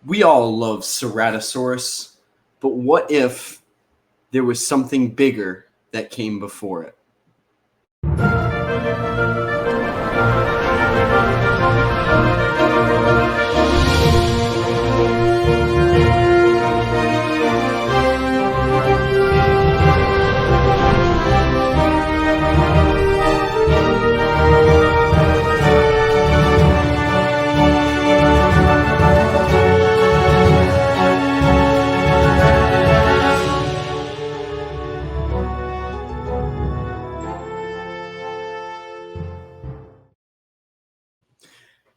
We all love Ceratosaurus, but what if there was something bigger that came before it?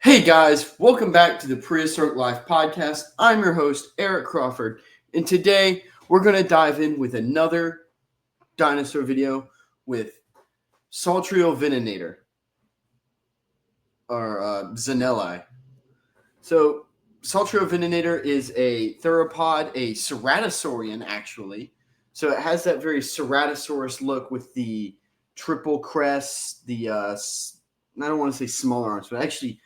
Hey guys, welcome back to the Prehistoric Life Podcast. I'm your host, Eric Crawford, and today we're going to dive in with another dinosaur video with Saltriovenator, or zanellai. So, Saltriovenator is a theropod, a ceratosaurian actually. So it has that very Ceratosaurus look with the triple crest, I don't want to say smaller arms, but actually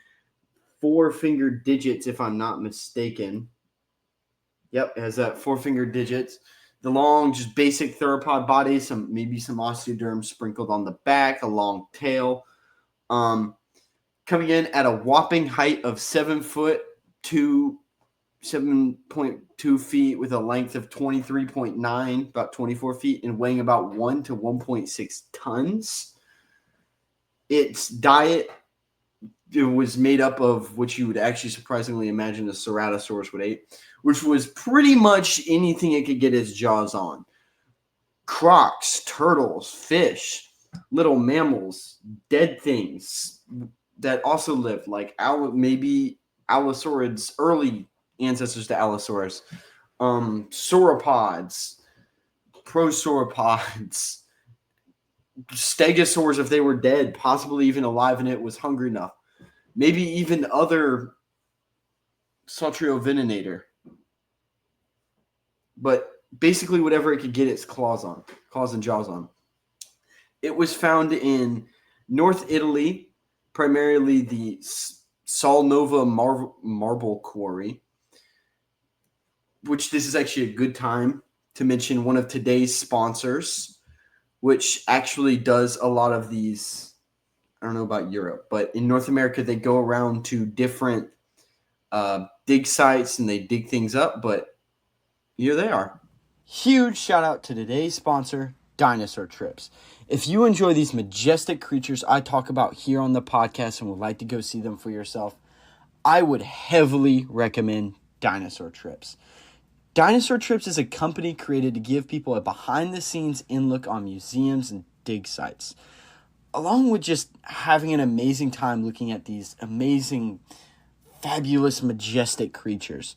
four-finger digits, if I'm not mistaken. Yep, it has that four-finger digits. The long, just basic theropod body, maybe some osteoderm sprinkled on the back, a long tail. Coming in at a whopping height of 7 foot to 7.2 feet with a length of 23.9, about 24 feet, and weighing about 1 to 1.6 tons. Its diet, it was made up of what you would actually surprisingly imagine a Ceratosaurus would eat, which was pretty much anything it could get its jaws on. Crocs, turtles, fish, little mammals, dead things that also lived, like maybe Allosaurids, early ancestors to Allosaurus, sauropods, prosauropods, stegosaurs if they were dead, possibly even alive and it was hungry enough. Maybe even other Saltriovenator. But basically whatever it could get its claws and jaws on. It was found in North Italy, primarily the Salnova marble quarry, which this is actually a good time to mention one of today's sponsors, which actually does a lot of these. I don't know about Europe, but in North America, they go around to different dig sites and they dig things up, but here they are. Huge shout out to today's sponsor, Dinosaur Trips. If you enjoy these majestic creatures I talk about here on the podcast and would like to go see them for yourself, I would heavily recommend Dinosaur Trips. Dinosaur Trips is a company created to give people a behind-the-scenes in-look on museums and dig sites, along with just having an amazing time looking at these amazing, fabulous, majestic creatures.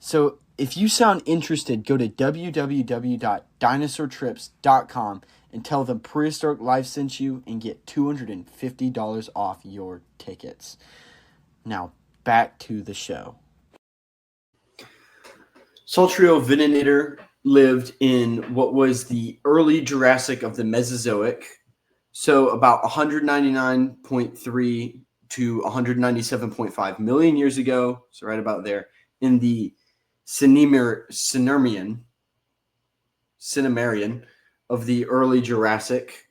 So if you sound interested, go to www.dinosaurtrips.com and tell them Prehistoric Life sent you and get $250 off your tickets. Now, back to the show. Saltriovenator lived in what was the early Jurassic of the Mesozoic, so about 199.3 to 197.5 million years ago, so right about there, in the Cinemarian of the early Jurassic,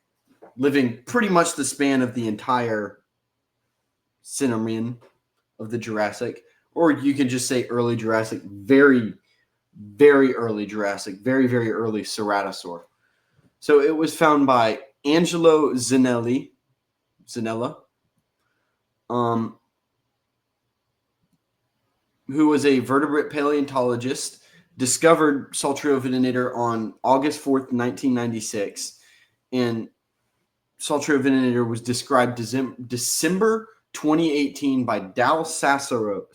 living pretty much the span of the entire Cinemarian of the Jurassic, or you can just say early Jurassic, very, very early Jurassic, very, very early Ceratosaur. So it was found by Angelo Zanella, who was a vertebrate paleontologist, discovered Saltriovenator on August 4th, 1996, and Saltriovenator was described December 2018 by Dal Sasso,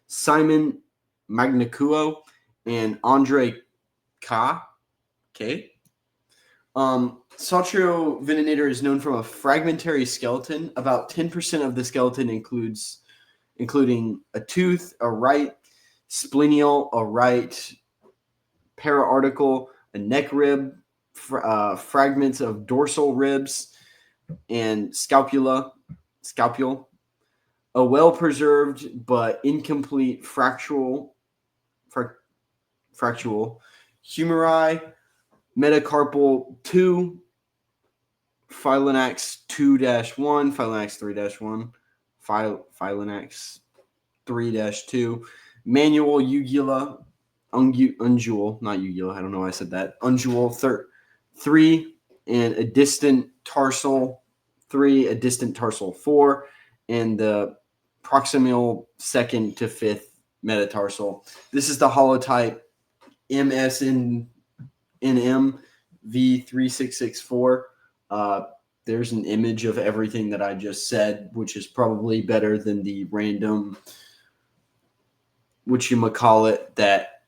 Simon Magnacuo, and Andre K. Saltriovenator is known from a fragmentary skeleton. About 10% of the skeleton including a tooth, a right splenial, a right paraarticle, a neck rib, fragments of dorsal ribs, and scapule. a well-preserved but incomplete fractual humeri, metacarpal 2, Phylonax 2-1, Phylonax 3-1, Phylonax 3-2, manual ungula, ungule, not ungula, I don't know why I said that, ungule 3, and a distant tarsal 3, a distant tarsal 4, and the proximal 2nd to 5th metatarsal. This is the holotype MSNM V3664. There's an image of everything that I just said, which is probably better than the random, whatchamacallit, that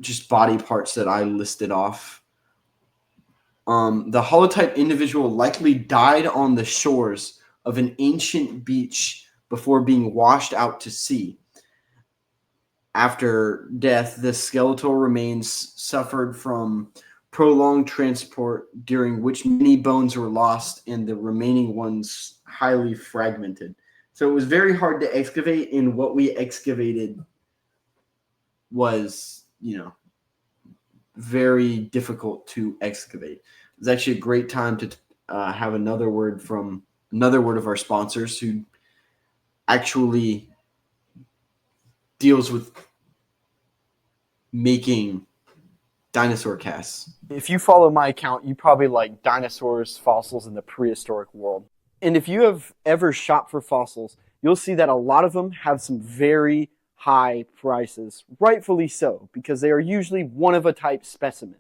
just body parts that I listed off. The holotype individual likely died on the shores of an ancient beach before being washed out to sea. After death, the skeletal remains suffered from prolonged transport, during which many bones were lost and the remaining ones highly fragmented. So it was very hard to excavate, and what we excavated was, very difficult to excavate. It was actually a great time to have another word of our sponsors who actually deals with making dinosaur casts. If you follow my account, you probably like dinosaurs, fossils, in the prehistoric world. And if you have ever shopped for fossils, you'll see that a lot of them have some very high prices, rightfully so, because they are usually one-of-a-type specimen.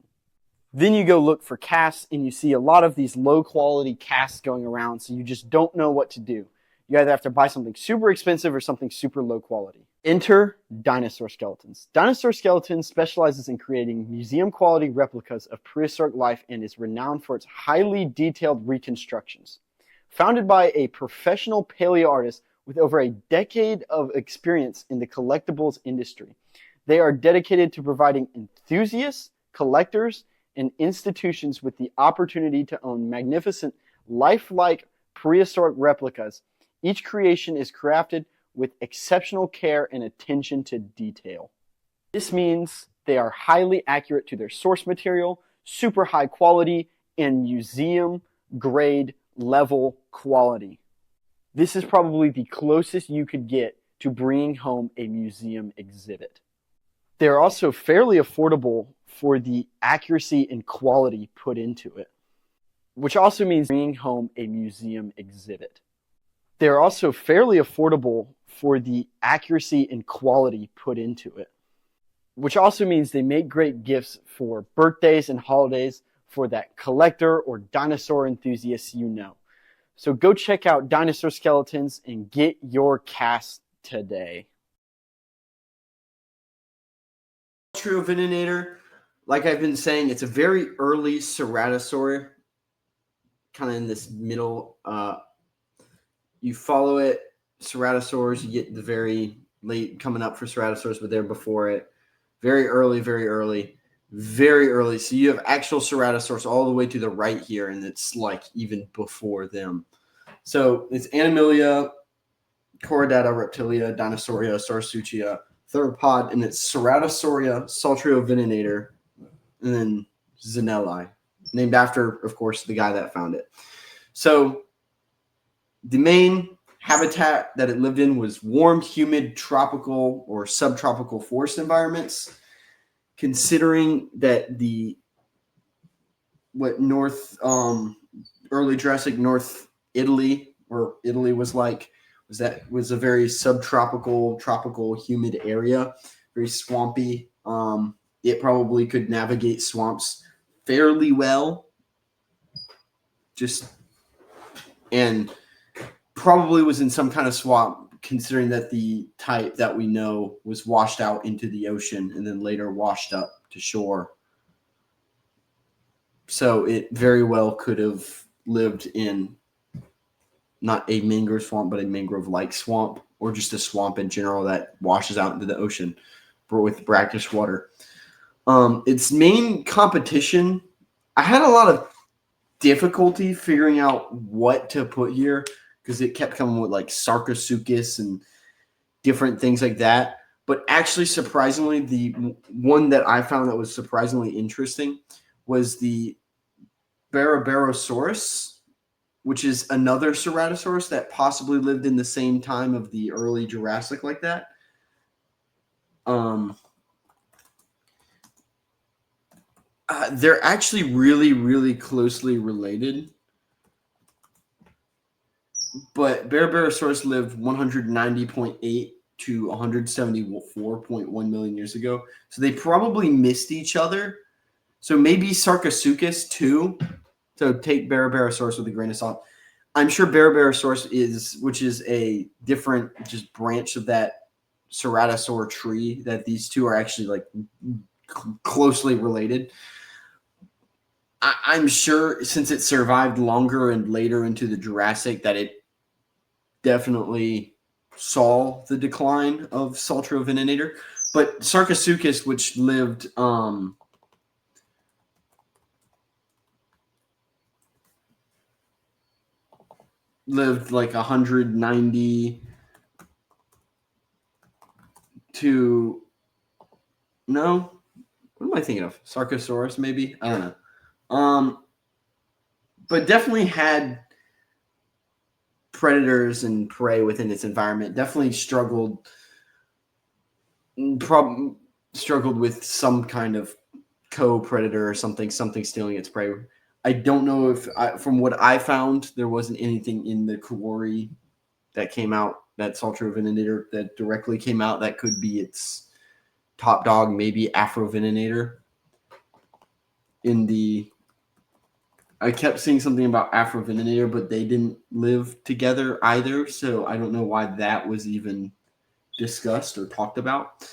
Then you go look for casts, and you see a lot of these low-quality casts going around, so you just don't know what to do. You either have to buy something super expensive or something super low quality. Enter dinosaur skeletons. Dinosaur Skeletons specializes in creating museum-quality replicas of prehistoric life and is renowned for its highly detailed reconstructions. Founded by a professional paleo artist with over a decade of experience in the collectibles industry, they are dedicated to providing enthusiasts, collectors, and institutions with the opportunity to own magnificent, lifelike prehistoric replicas. Each creation is crafted with exceptional care and attention to detail. This means they are highly accurate to their source material, super high quality, and museum grade level quality. This is probably the closest you could get to bringing home a museum exhibit. They're also fairly affordable for the accuracy and quality put into it, which also means bringing home a museum exhibit. They're also fairly affordable for the accuracy and quality put into it, which also means they make great gifts for birthdays and holidays for that collector or dinosaur enthusiast you know. So go check out Dinosaur Skeletons and get your cast today. Saltriovenator, like I've been saying, it's a very early ceratosaur, kind of in this middle. You follow it, ceratosaurs, you get the very late coming up for ceratosaurs, but they're before it. Very early. So you have actual ceratosaurs all the way to the right here, and it's like even before them. So it's Animalia, Chordata, Reptilia, Dinosauria, Sarsuchia, Theropod, and it's Ceratosauria, Saltriovenator, and then Zanellai, named after, of course, the guy that found it. So the main habitat that it lived in was warm, humid, tropical or subtropical forest environments. Considering that early Jurassic North Italy, or Italy was like, was a very subtropical, tropical, humid area, very swampy. It probably could navigate swamps fairly well. And probably was in some kind of swamp, considering that the type that we know was washed out into the ocean and then later washed up to shore. So it very well could have lived in not a mangrove swamp, but a mangrove-like swamp, or just a swamp in general that washes out into the ocean with brackish water. Its main competition, I had a lot of difficulty figuring out what to put here, because it kept coming with like Sarcosuchus and different things like that. But actually, surprisingly, the one that I found that was surprisingly interesting was the Barabarosaurus, which is another Ceratosaurus that possibly lived in the same time of the early Jurassic, like that. They're actually really, really closely related. But Barabarosaurus lived 190.8 to 174.1 million years ago. So they probably missed each other. So maybe Sarcosuchus too. So take Barabarosaurus with a grain of salt. I'm sure Barabarosaurus which is a different just branch of that Ceratosaur tree, that these two are actually like closely related. I'm sure since it survived longer and later into the Jurassic that it definitely saw the decline of Saltriovenator. But Sarcosuchus, which lived like 190 to no, what am I thinking of? Sarcosaurus, maybe? I don't know. But definitely had predators and prey within its environment. Definitely struggled with some kind of co-predator or something stealing its prey. I don't know if, from what I found, there wasn't anything in the quarry that came out, that Saltriovenator that directly came out that could be its top dog, maybe Afrovenator. I kept seeing something about Afrovenator, but they didn't live together either, so I don't know why that was even discussed or talked about.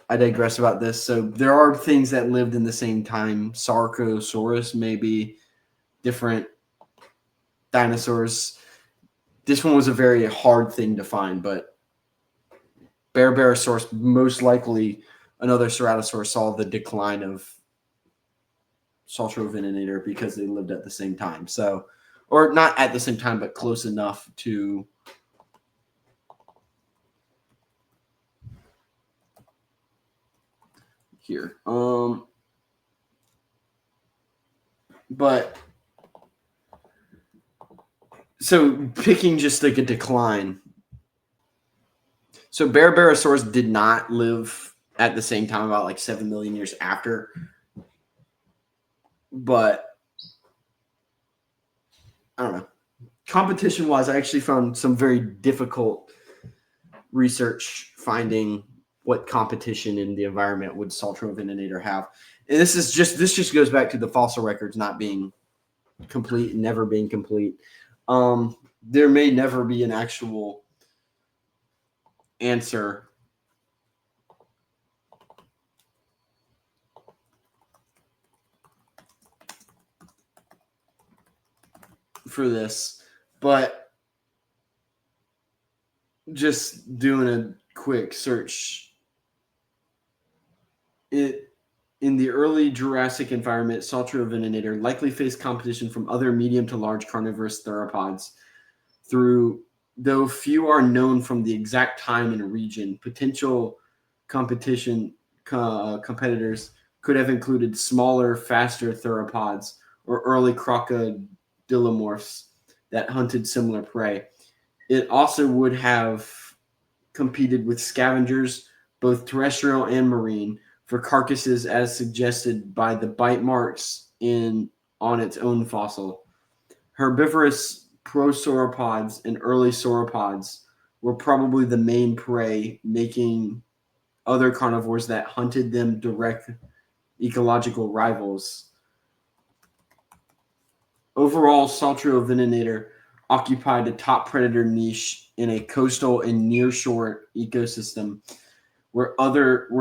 I digress about this. So there are things that lived in the same time. Sarcosaurus, maybe different dinosaurs. This one was a very hard thing to find, but Barabarosaurus, most likely another Ceratosaurus, saw the decline of Saltriovenator because they lived at the same time. So, or not at the same time, but close enough to here. But so picking just like a decline. So Barabarosaurus did not live at the same time, about like 7 million years after. But I don't know. Competition wise, I actually found some very difficult research finding what competition in the environment would Saltriovenator have. And this just goes back to the fossil records not being complete and never being complete. There may never be an actual answer for this, but just doing a quick search, in the early Jurassic environment, Saltriovenator likely faced competition from other medium to large carnivorous theropods. Though few are known from the exact time and region, potential competitors could have included smaller, faster theropods or early crocodilomorphs that hunted similar prey. It also would have competed with scavengers, both terrestrial and marine, for carcasses as suggested by the bite marks on its own fossil. Herbivorous prosauropods and early sauropods were probably the main prey, making other carnivores that hunted them direct ecological rivals. Overall, Saltriovenator occupied a top predator niche in a coastal and nearshore ecosystem where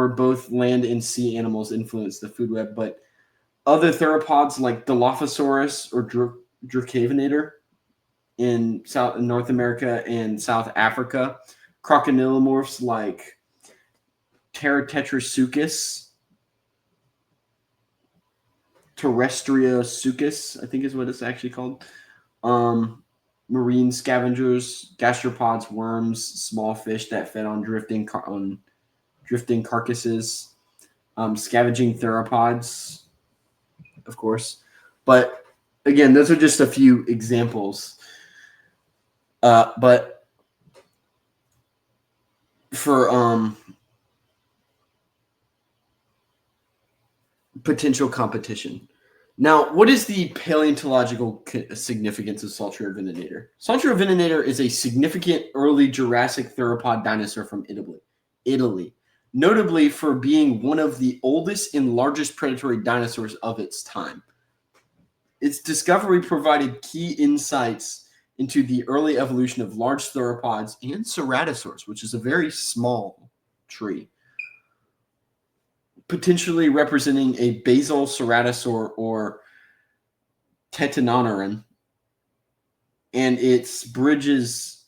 both land and sea animals influenced the food web, but other theropods like Dilophosaurus or Dracavenator in North America and South Africa, crocodilomorphs like Ceratosaurus, Terrestriosuchus, I think is what it's actually called, marine scavengers, gastropods, worms, small fish that fed on drifting carcasses, scavenging theropods, of course. But again, those are just a few examples. But for potential competition. Now, what is the paleontological significance of Saltriovenator? Saltriovenator is a significant early Jurassic theropod dinosaur from Italy, notably for being one of the oldest and largest predatory dinosaurs of its time. Its discovery provided key insights into the early evolution of large theropods and ceratosaurs, which is a very small tree, potentially representing a basal ceratosaur or tetanoneron, and it bridges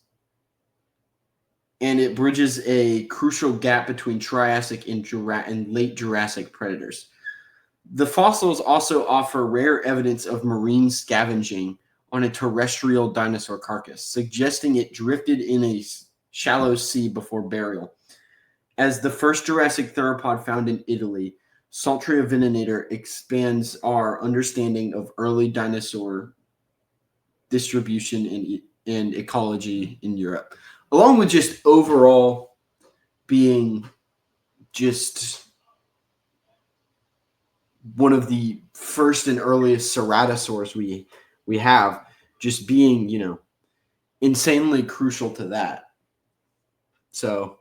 a crucial gap between Triassic and late Jurassic predators. The fossils also offer rare evidence of marine scavenging on a terrestrial dinosaur carcass, suggesting it drifted in a shallow sea before burial. As the first Jurassic theropod found in Italy, Saltriovenator expands our understanding of early dinosaur distribution and ecology in Europe, along with just overall being just one of the first and earliest ceratosaurs we have, just being, insanely crucial to that. So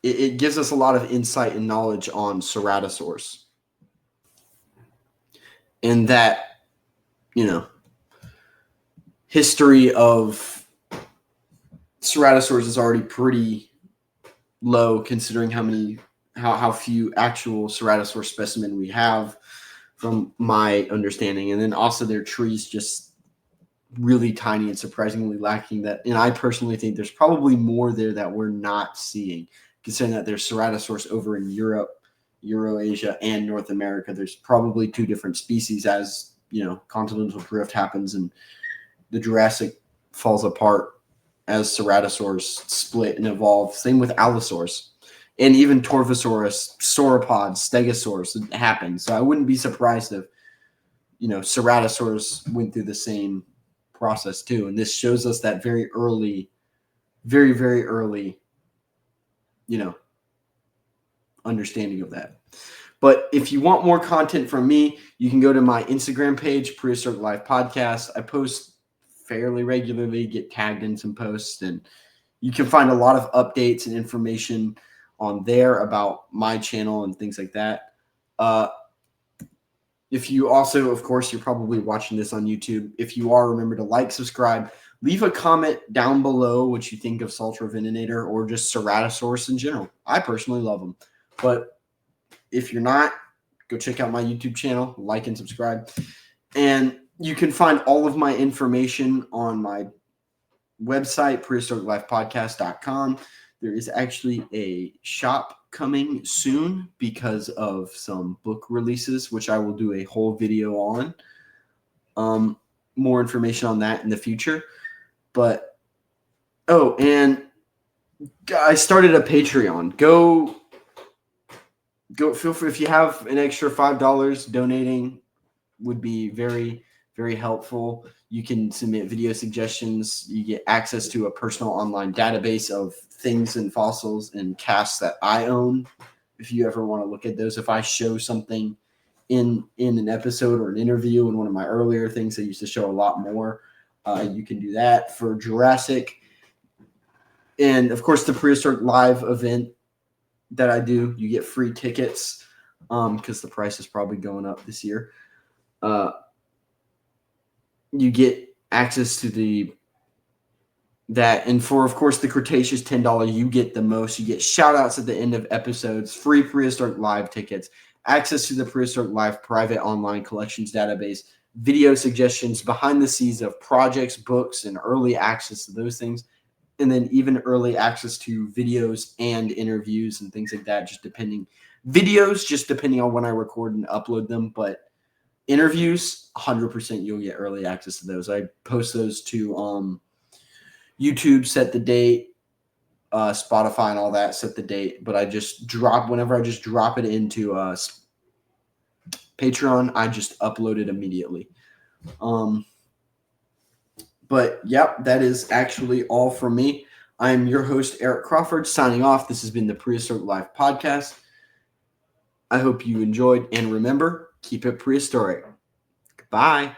it gives us a lot of insight and knowledge on ceratosaurs. And that, history of ceratosaurs is already pretty low considering how few actual ceratosaur specimen we have from my understanding. And then also their trees just really tiny and surprisingly lacking that. And I personally think there's probably more there that we're not seeing, considering that there's ceratosaurs over in Europe, Eurasia, and North America. There's probably two different species as, continental drift happens and the Jurassic falls apart as ceratosaurs split and evolve. Same with Allosaurus. And even Torvosaurus, sauropods, stegosaurs, it happened. So I wouldn't be surprised if, ceratosaurs went through the same process too. And this shows us that very early, very, very early, understanding of that. But if you want more content from me, you can go to my Instagram page, Prehistoric Life Podcast. I post fairly regularly, get tagged in some posts, and you can find a lot of updates and information on there about my channel and things like that. If you also, of course, you're probably watching this on YouTube. If you are, remember to like, subscribe, leave a comment down below what you think of Saltriovenator or just Ceratosaurus in general. I personally love them. But if you're not, go check out my YouTube channel, like and subscribe. And you can find all of my information on my website, prehistoriclifepodcast.com. There is actually a shop coming soon because of some book releases, which I will do a whole video on. More information on that in the future. But, and I started a Patreon. Go feel free, if you have an extra $5, donating would be very, very helpful. You can submit video suggestions. You get access to a personal online database of things and fossils and casts that I own. If you ever want to look at those, if I show something in an episode or an interview, in one of my earlier things, I used to show a lot more. You can do that for Jurassic. And of course, the Prehistoric Live event that I do, you get free tickets because the price is probably going up this year. You get access to that. And for, of course, the Cretaceous $10, you get the most. You get shout outs at the end of episodes, free Prehistoric Live tickets, access to the Prehistoric Live private online collections database, video suggestions, behind the scenes of projects, books, and early access to those things. And then even early access to videos and interviews and things like that, just depending on when I record and upload them. But interviews, 100% you'll get early access to those. I post those to YouTube, set the date, Spotify and all that, set the date. But whenever I just drop it into Patreon, I just upload it immediately. But yep, that is actually all from me. I am your host, Eric Crawford, signing off. This has been the Prehistoric Life Podcast. I hope you enjoyed, and remember, keep it prehistoric. Goodbye.